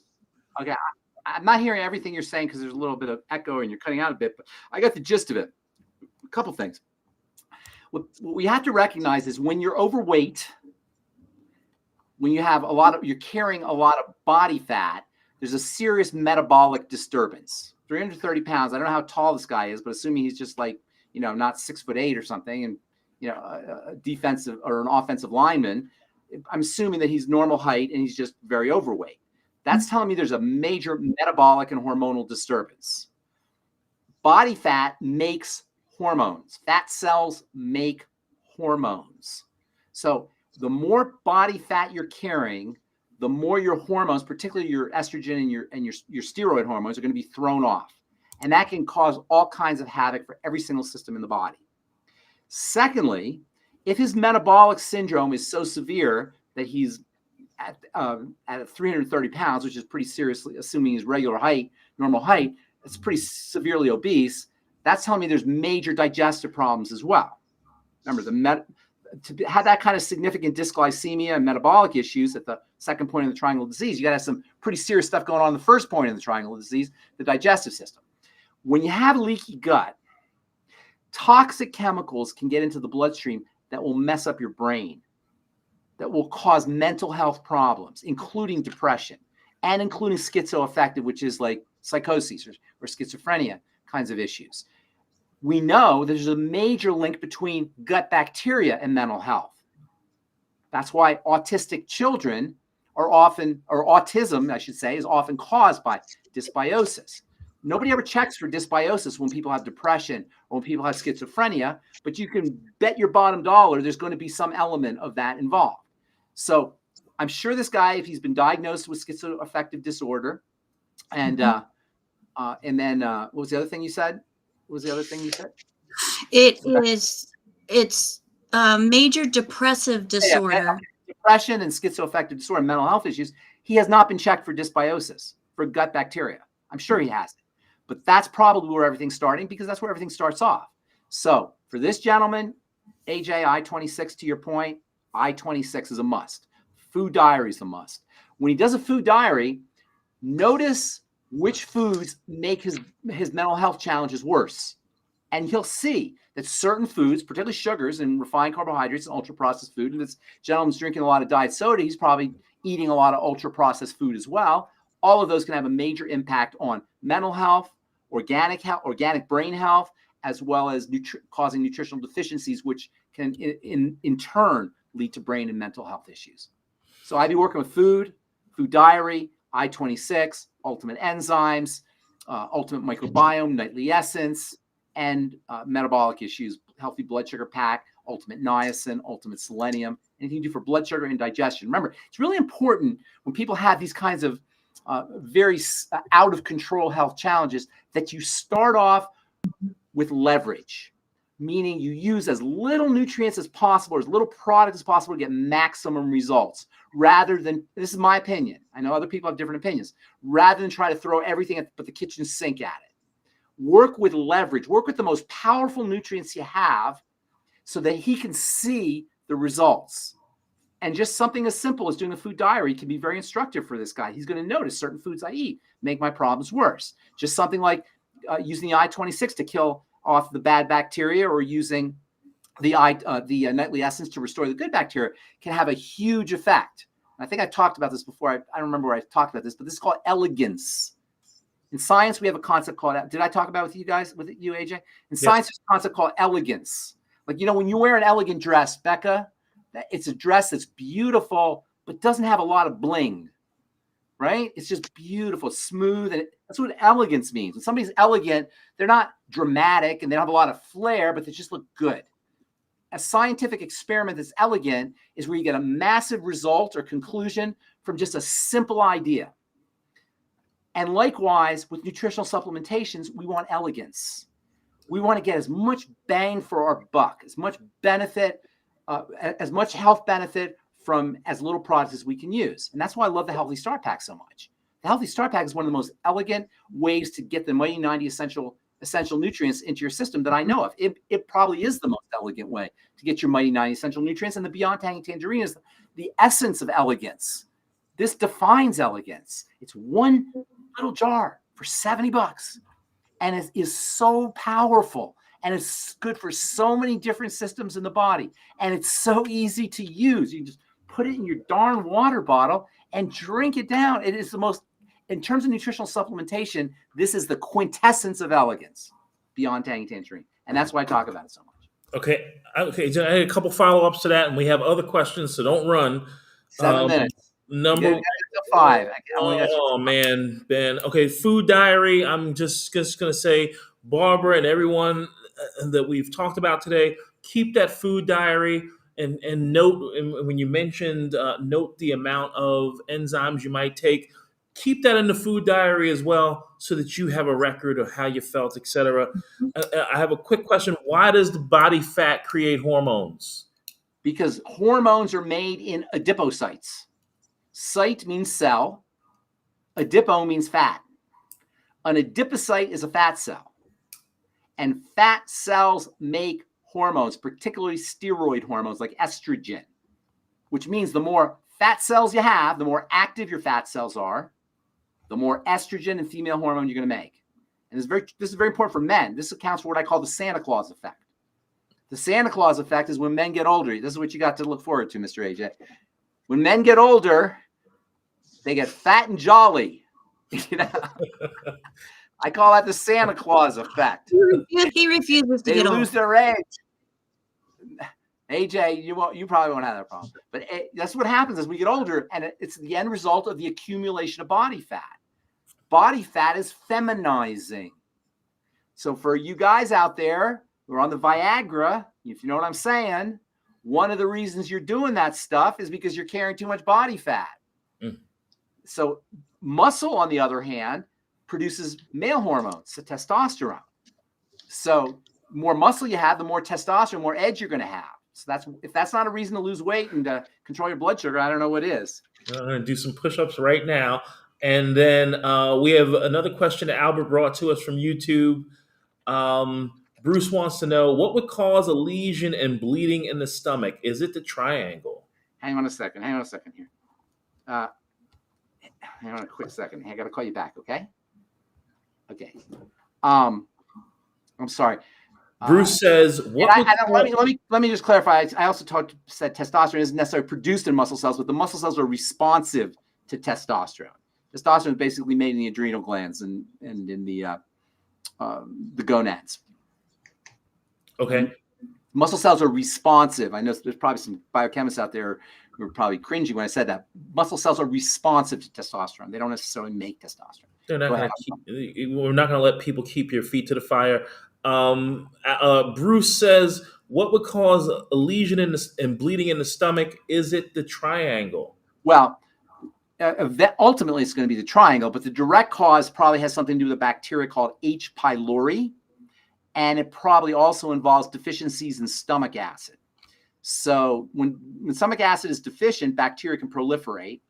Okay, I'm not hearing everything you're saying because there's a little bit of echo and you're cutting out a bit, but I got the gist of it. A couple things. What we have to recognize is when you're overweight, when you have you're carrying a lot of body fat, there's a serious metabolic disturbance. 330 pounds. I don't know how tall this guy is, but assuming he's just like, not 6'8" or something, and, a defensive or an offensive lineman, I'm assuming that he's normal height and he's just very overweight. That's telling me there's a major metabolic and hormonal disturbance. Body fat makes hormones. Fat cells make hormones. So the more body fat you're carrying, the more your hormones, particularly your estrogen and your steroid hormones, are going to be thrown off. And that can cause all kinds of havoc for every single system in the body. Secondly, if his metabolic syndrome is so severe that he's at 330 pounds, which is pretty seriously, assuming his regular height, normal height, it's pretty severely obese, that's telling me there's major digestive problems as well. Remember, to have that kind of significant dysglycemia and metabolic issues at the second point of the triangle disease, you got to have some pretty serious stuff going on in the first point of the triangle disease, the digestive system. When you have leaky gut, toxic chemicals can get into the bloodstream that will mess up your brain, that will cause mental health problems, including depression and including schizoaffective, which is like psychosis or schizophrenia kinds of issues. We know there's a major link between gut bacteria and mental health. That's why autistic children are often, or autism, I should say, is often caused by dysbiosis. Nobody ever checks for dysbiosis when people have depression or when people have schizophrenia, but you can bet your bottom dollar there's going to be some element of that involved. So I'm sure this guy, if he's been diagnosed with schizoaffective disorder, and then what was the other thing you said? What was the other thing you said? It's major depressive disorder. Yeah, depression and schizoaffective disorder, mental health issues. He has not been checked for dysbiosis, for gut bacteria. I'm sure he hasn't. But that's probably where everything's starting because that's where everything starts off. So for this gentleman, AJ, I-26, to your point, I-26 is a must. Food diary is a must. When he does a food diary, notice which foods make his mental health challenges worse. And he'll see that certain foods, particularly sugars and refined carbohydrates and ultra-processed food, and this gentleman's drinking a lot of diet soda, he's probably eating a lot of ultra-processed food as well. All of those can have a major impact on mental health, organic brain health, as well as causing nutritional deficiencies, which can in turn lead to brain and mental health issues. So I'd be working with food diary, I-26, ultimate enzymes, ultimate microbiome, nightly essence, and metabolic issues, healthy blood sugar pack, ultimate niacin, ultimate selenium, anything you do for blood sugar and digestion. Remember, it's really important when people have these kinds of very out of control health challenges that you start off with leverage, meaning you use as little nutrients as possible, as little product as possible to get maximum results, rather than, this is my opinion, I know other people have different opinions, rather than try to throw everything but the kitchen sink at it. Work with leverage, work with the most powerful nutrients you have so that he can see the results. And just something as simple as doing a food diary can be very instructive for this guy. He's going to notice certain foods I eat make my problems worse. Just something like using the I-26 to kill off the bad bacteria, or using the nightly essence to restore the good bacteria, can have a huge effect. And I think I talked about this before. I don't remember where I talked about this, but this is called elegance. In science, we have a concept called, did I talk about it with you guys, with you, AJ? In science, there's a concept called elegance. Like, when you wear an elegant dress, Becca, it's a dress that's beautiful, but doesn't have a lot of bling, right? It's just beautiful, smooth. And that's what elegance means. When somebody's elegant, they're not dramatic and they don't have a lot of flair, but they just look good. A scientific experiment that's elegant is where you get a massive result or conclusion from just a simple idea. And likewise, with nutritional supplementations, we want elegance. We want to get as much bang for our buck, as much benefit, as much health benefit from as little products as we can use. And that's why I love the Healthy Start Pack so much. The Healthy Start Pack is one of the most elegant ways to get the Mighty 90 essential nutrients into your system that I know of. It probably is the most elegant way to get your Mighty 90 essential nutrients. And the Beyond Tangy Tangerine is the essence of elegance. This defines elegance. It's one little jar for $70, and it is so powerful, and it's good for so many different systems in the body, and it's so easy to use. You can just put it in your darn water bottle and drink it down. It is the most, in terms of nutritional supplementation, this is the quintessence of elegance, Beyond Tangy Tangerine, and that's why I talk about it so much. Okay. So I had a couple follow-ups to that, and we have other questions, so don't run. 7 minutes. Number 5. Oh man, Ben. Okay, food diary. I'm just gonna say, Barbara and everyone that we've talked about today, keep that food diary and note. And when you mentioned note the amount of enzymes you might take, keep that in the food diary as well, so that you have a record of how you felt, etc. I have a quick question. Why does the body fat create hormones? Because hormones are made in adipocytes. Cyte means cell. Adipo means fat. An adipocyte is a fat cell. And fat cells make hormones, particularly steroid hormones like estrogen, which means the more fat cells you have, the more active your fat cells are, the more estrogen and female hormone you're going to make. And this is very important for men. This accounts for what I call the Santa Claus effect. The Santa Claus effect is when men get older. This is what you got to look forward to, Mr. AJ. When men get older, they get fat and jolly. I call that the Santa Claus effect. He refuses to they get old. They lose their age. AJ, you probably won't have that problem. But that's what happens as we get older, and it's the end result of the accumulation of body fat. Body fat is feminizing. So for you guys out there who are on the Viagra, if you know what I'm saying, one of the reasons you're doing that stuff is because you're carrying too much body fat. So muscle, on the other hand, produces male hormones, so testosterone. So more muscle you have, the more testosterone, more edge you're going to have. So if that's not a reason to lose weight and to control your blood sugar, I don't know what is. I'm going to do some push-ups right now. And then we have another question that Albert brought to us from YouTube. Bruce wants to know, what would cause a lesion and bleeding in the stomach? Is it the triangle? Hang on a second here. Hang on a quick second. I got to call you back, okay? Okay. I'm sorry. Bruce says, "What?" Let me just clarify. I also said testosterone isn't necessarily produced in muscle cells, but the muscle cells are responsive to testosterone. Testosterone is basically made in the adrenal glands and in the gonads. Okay. Muscle cells are responsive. I know there's probably some biochemists out there who are probably cringing when I said that. Muscle cells are responsive to testosterone. They don't necessarily make testosterone. They're not going to we're not going to let people keep your feet to the fire. Bruce says, what would cause a lesion and bleeding in the stomach? Is it the triangle? Well, ultimately it's going to be the triangle, but the direct cause probably has something to do with a bacteria called H. pylori, and it probably also involves deficiencies in stomach acid. So when stomach acid is deficient, bacteria can proliferate.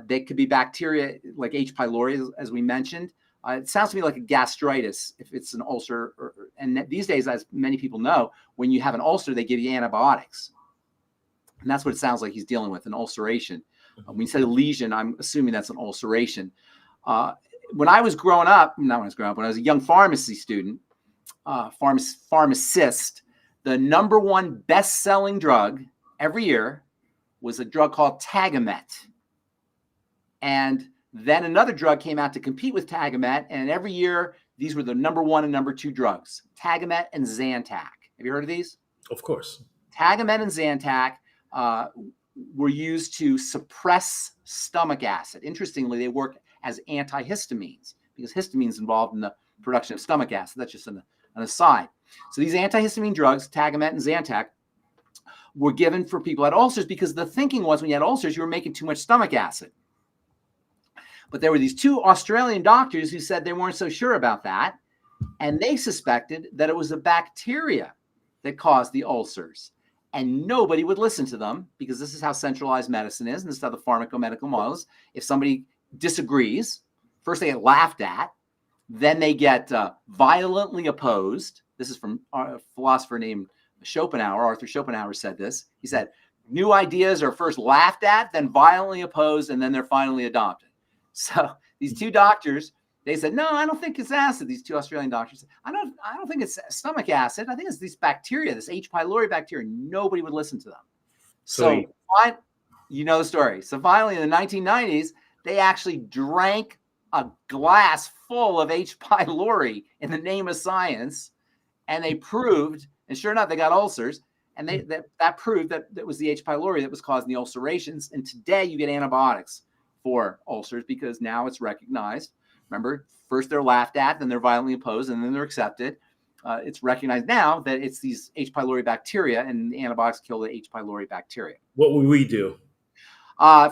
They could be bacteria like H. pylori, as we mentioned. It sounds to me like a gastritis if it's an ulcer. And these days, as many people know, when you have an ulcer, they give you antibiotics. And that's what it sounds like he's dealing with, an ulceration. When you say lesion, I'm assuming that's an ulceration. When I was growing up, when I was a young pharmacy student, Pharmacist, the number one best-selling drug every year was a drug called Tagamet. And then another drug came out to compete with Tagamet, and every year these were the number one and number two drugs, Tagamet and Zantac. Have you heard of these? Of course. Tagamet and Zantac were used to suppress stomach acid. Interestingly, they work as antihistamines because histamine is involved in the production of stomach acid. That's just an aside. So these antihistamine drugs, Tagamet and Zantac, were given for people who had ulcers because the thinking was when you had ulcers, you were making too much stomach acid. But there were these two Australian doctors who said they weren't so sure about that. And they suspected that it was a bacteria that caused the ulcers. And nobody would listen to them because this is how centralized medicine is. And this is how the pharmacomedical model is. If somebody disagrees, first they get laughed at. Then they get violently opposed. This is from a philosopher named Schopenhauer. Arthur Schopenhauer said this. He said, new ideas are first laughed at, then violently opposed, and then they're finally adopted. So these two doctors, they said, no, I don't think it's acid. These two Australian doctors said, I don't think it's stomach acid. I think it's these bacteria, this H. pylori bacteria. Nobody would listen to them. So you know the story. So finally in the 1990s, they actually drank a glass full of H. pylori in the name of science. And they proved, and sure enough, they got ulcers. And that proved that it was the H. pylori that was causing the ulcerations. And today you get antibiotics for ulcers because now it's recognized. Remember, first they're laughed at, then they're violently opposed, and then they're accepted. It's recognized now that it's these H. pylori bacteria, and the antibiotics kill the H. pylori bacteria. What would we do? I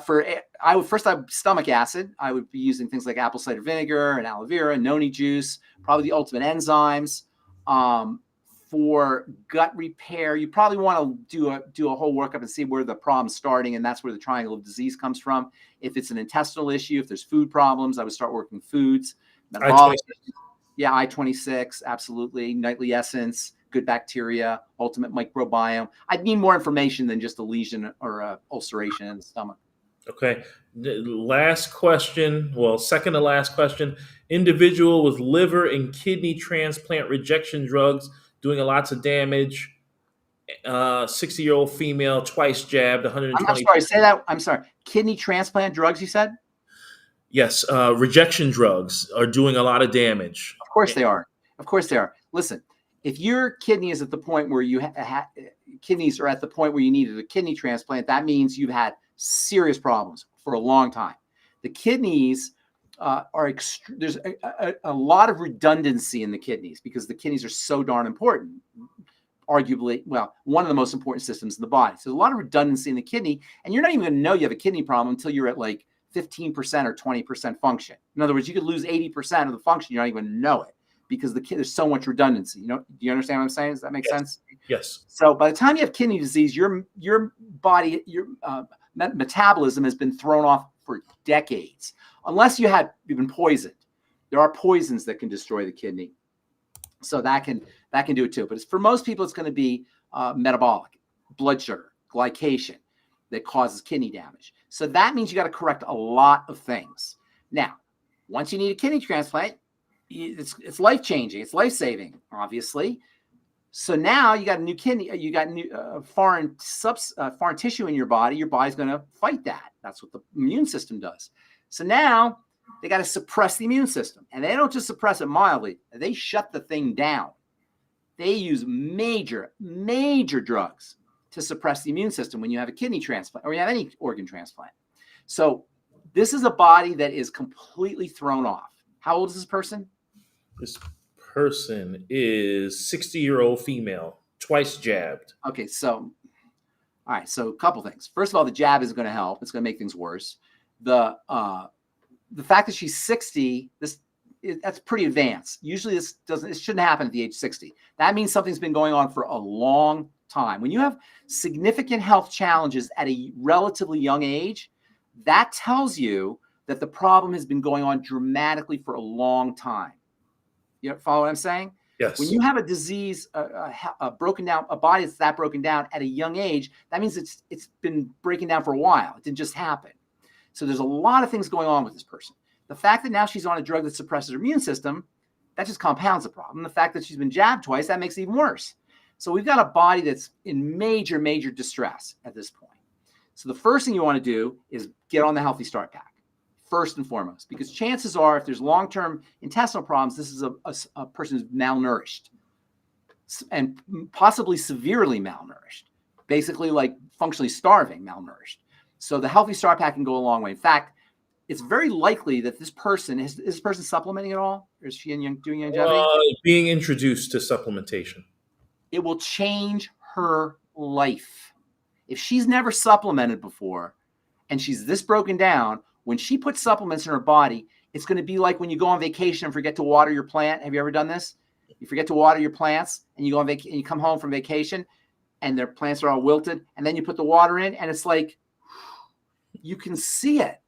would first have stomach acid. I would be using things like apple cider vinegar and aloe vera, noni juice, probably the ultimate enzymes. For gut repair, you probably want to do a whole workup and see where the problem's starting, and that's where the triangle of disease comes from. If it's an intestinal issue, if there's food problems, I would start working foods. Yeah, I-26, absolutely. Nightly essence, good bacteria, ultimate microbiome. I'd need more information than just a lesion or a ulceration in the stomach. Okay. The last question, second to last question. Individual with liver and kidney transplant rejection drugs doing lots of damage. 60-year-old female, twice jabbed, 120. I'm sorry, say that. I'm sorry. Kidney transplant drugs, you said? Yes. Rejection drugs are doing a lot of damage. Of course they are. Of course they are. Listen, if your kidney is at the point where you kidneys are at the point where you needed a kidney transplant, that means you've had serious problems for a long time. The kidneys there's a lot of redundancy in the kidneys because the kidneys are so darn important. Arguably, one of the most important systems in the body. So there's a lot of redundancy in the kidney, and you're not even going to know you have a kidney problem until you're at like 15% or 20% function. In other words, you could lose 80% of the function, you don't even know it because there's so much redundancy. Do you understand what I'm saying? Does that make sense? Yes. So by the time you have kidney disease, your body, your metabolism has been thrown off for decades. Unless you've been poisoned. There are poisons that can destroy the kidney. So that can do it too. But for most people, it's going to be metabolic, blood sugar, glycation that causes kidney damage. So that means you got to correct a lot of things. Now, once you need a kidney transplant, it's life-changing. It's life-saving, obviously. So now you got a new kidney, you got new foreign tissue in your body. Your body's going to fight that. That's what the immune system does. So now they got to suppress the immune system, and they don't just suppress it mildly. They shut the thing down. They use major drugs to suppress the immune system when you have a kidney transplant or you have any organ transplant. So this is a body that is completely thrown off. How old is this person? This person is 60-year-old female, twice jabbed. Okay, so all right, so a couple things. First of all, the jab isn't going to help. It's going to make things worse. The fact that she's 60, that's pretty advanced. Usually this shouldn't happen at the age 60. That means something's been going on for a long time. When you have significant health challenges at a relatively young age, that tells you that the problem has been going on dramatically for a long time. You follow what I'm saying? Yes. When you have a disease, a body that's that broken down at a young age, that means it's been breaking down for a while. It didn't just happen. So there's a lot of things going on with this person. The fact that now she's on a drug that suppresses her immune system, that just compounds the problem. The fact that she's been jabbed twice, that makes it even worse. So we've got a body that's in major distress at this point. So the first thing you want to do is get on the Healthy Start Pack, first and foremost, because chances are if there's long-term intestinal problems, this is a person who's malnourished and possibly severely malnourished, basically like functionally starving malnourished. So the Healthy Start Pack can go a long way. In fact, it's very likely that this person is this person supplementing at all? Or is she doing longevity? Being introduced to supplementation. It will change her life. If she's never supplemented before and she's this broken down, when she puts supplements in her body, it's going to be like when you go on vacation and forget to water your plant. Have you ever done this? You forget to water your plants and you go on and you come home from vacation and their plants are all wilted, and then you put the water in and it's like you can see it.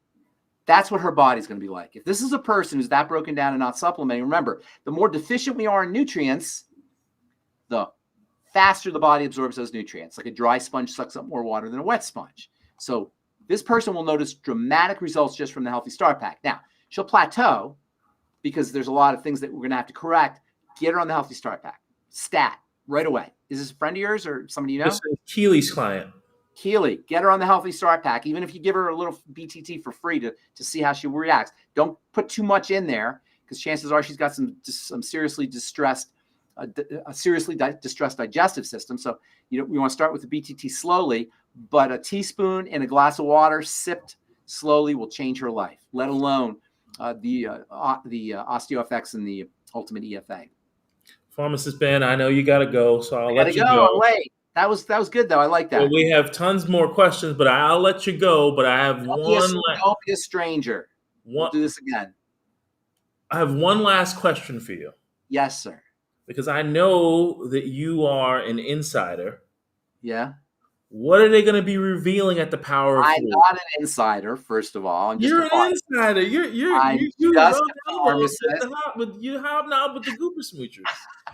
That's what her body's going to be like. If this is a person who's that broken down and not supplementing, remember, the more deficient we are in nutrients, the faster the body absorbs those nutrients. Like a dry sponge sucks up more water than a wet sponge. So this person will notice dramatic results just from the Healthy Start Pack. Now, she'll plateau because there's a lot of things that we're going to have to correct. Get her on the Healthy Start Pack. Stat, right away. Is this a friend of yours or somebody you know? This is Keely's client. Keely, get her on the Healthy Start Pack. Even if you give her a little BTT for free to see how she reacts. Don't put too much in there because chances are she's got some seriously distressed digestive system. So we want to start with the BTT slowly, but a teaspoon in a glass of water sipped slowly will change her life, let alone the OsteoFX and the Ultimate EFA. Pharmacist Ben, I know you got to go, so I'll let you go. Wait, that was good though. I like that. Well, we have tons more questions, but I'll let you go. But I have Don't be a stranger. We'll do this again. I have one last question for you. Yes, sir. Because I know that you are an insider. Yeah. What are they going to be revealing at the Power of I'm Food? not an insider, first of all. You're an insider. You hobnob with the Gooper Smoochers.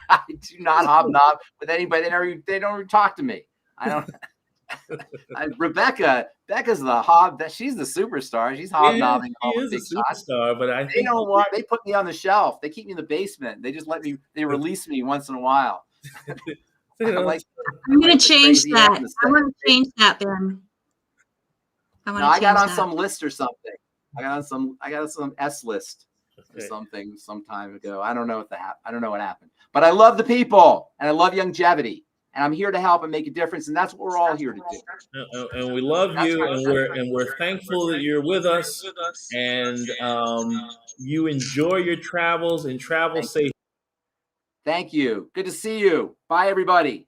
I do not hobnob with anybody. They don't talk to me. I don't. Becca's she's the superstar. She's hobnobbing. She is a superstar, but they don't want. They put me on the shelf. They keep me in the basement. They just let me. They release me once in a while. I'm going to change that. I want to change that, Ben. I got on some list or something. I got on some S list or something some time ago. I don't know what happened. But I love the people and I love longevity. And I'm here to help and make a difference, and that's what we're all here to do. And we love you, and we're thankful that you're with us. And you enjoy your travels and travel safe. Thank you. Good to see you. Bye, everybody.